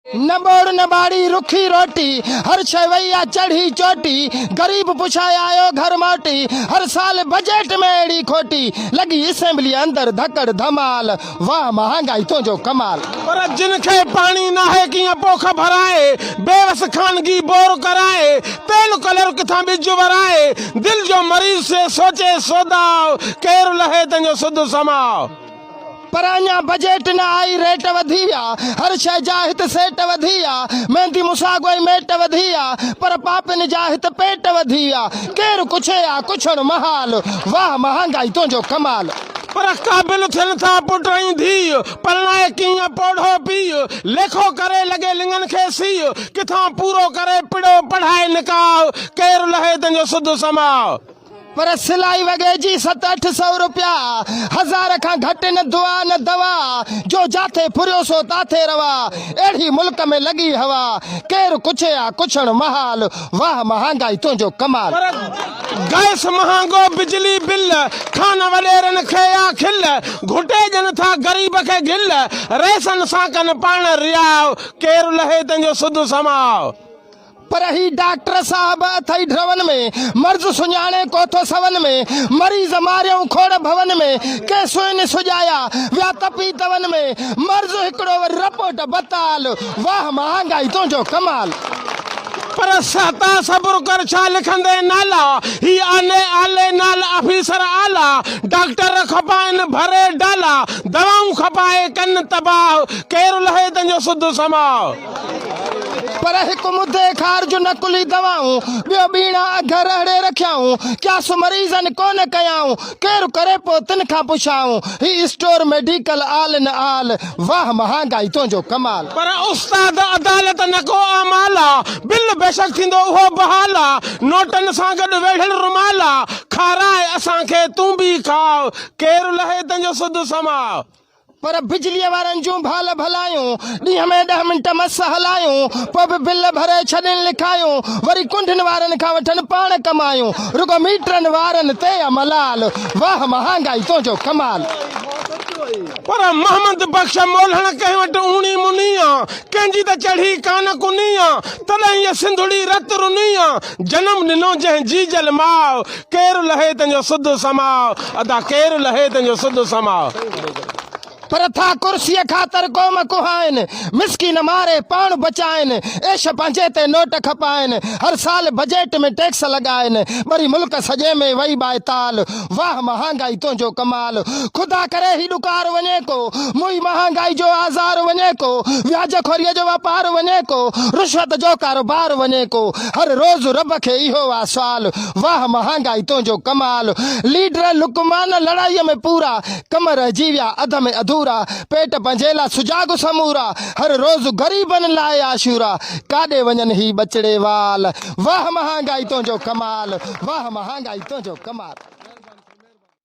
न बोड़ न बाड़ी रुखी रोटी हर छवैया चढ़ी चोटी गरीब पुछाए आयो घर मोटी हर साल बजट में एड़ी खोटी लगी असेंबली अंदर धकड़ धमाल वाह महंगाई तो जो कमाल। पर जिनखे पानी ना है कि पोख भराए बेवस खानगी बोर कराए तेल कलर किथा बिज वराए दिल जो मरीज से सोचे सोदाओ केर लहे तंजो सुध समाओ। पर अञा बजट न आई रेट वधी विया हर शइ जा हित सेट वधी विया मेहंदी मुसागोई मेट वधी विया पर पापिन जा हित पेट वधी विया केर कुछे आ कुछड़ महाल वाह महंगाई तो जो कमाल। पर काबिल थियन था पुटई धी पलनाए कीअं पौधो पीउ लेखो करे लगे लिंगन खे सीउ किथां पूरो करे पिड़ो पढ़ाए निकाह केर लहे तंजो सुध समाओ। पर सिलाई वगे जी 700-800 रुपया हजार खां घटि न दुआ न दवा जो जाथे फुरियो सो ताथे रवा एड़ी मुल्क में लगी हवा केर कुछे आ कुछड़ महाल वाह महंगाई तो जो कमाल। गैस महंगो बिजली बिल खान वडेरन खे आ खिल घुटे जन था गरीब के गिल रेसन साकन पान रियाव केर लहे तंजो सुध समाओ। पर ही डॉक्टर साहब अथई ड्रवन में मर्ज सुञाणे कोथो सवन में मरीज मारियऊं खोड़ भवन में के सुइन सुजाया व्या तपी तवन में मर्ज हिकड़ो रपोट बताल वाह महंगाई तो जो कमाल। पर सहता सब्र कर छा लिखंदे नाला ही आले आले नाल ऑफिसर आला डॉक्टर खपाइन भरे डाला दवाऊं खपाए कन तबाह केर लहे तंजो सुध समाओ। पर हिकु मुद्दे खार जो नकुली दवाऊं बियो बीणा घर अड़े रखियाऊं क्या सु मरीजन कोन कयाऊं केर करे पो तिन खां पुछाऊं ही स्टोर मेडिकल आल न आल वाह महंगाई तो जो कमाल। पर उस्ताद अदालत न को अमाला बिल बेशक थींदो उहो बहाला नोटन सां गॾु वेढ़ियल रुमाला खाराए असां खे तूं बि खाओ केर लहे तंजो सुध समाओ। पर बिजली वारन जूं भाल भलायूं ॾींहं में 10 मिंट मस हलायूं पोइ बि बिल भरे छॾनि लिखायूं वरी कुंढनि वारनि खां वठनि पाण कमायूं रुगो मीटरनि वारनि ते मलाल वाह महंगाई तो जो कमाल। पर मोहम्मद बख्श मोलहण कंहिं वटि ऊणी मुनिया कंहिंजी त चढ़ी कान कुनिया तॾहिं ये सिंधुड़ी रत रुनिया जनम ॾिनो जंहिं जीजल माउ केर लहे तंजो सुध समाओ अदा केर लहे तंजो सुध समाओ। पर था कुर्सीअ ख़ातर क़ौम कुहाइन मिसकिन मारे पाण बचाइन ऐश पंहिंजे ते नोट खपाइन हर साल बजट में टैक्स लगाइन वरी मुल्क सॼे में वही बायताल वाह महंगाई तो जो कमाल। खुदा करे ही डुकार वञे को मुई महंगाई जो आज़ार वञे को व्याज खोरीअ जो वापार वञे को रुश्वत जो कारोबार वञे को हर रोज़ रब खे इहो आ सवाल वाह महंगाई तो जो कमाल। लीडर लुकमान लड़ाईअ में पूरा कमर जीविया अध में अधूरा पेट पंजेला सुजाग समूरा हर रोज गरीबन लाए आशूरा काडे वञन ही बचड़े वाल वाह महंगाई तो जो कमाल वाह महंगाई तो जो कमाल।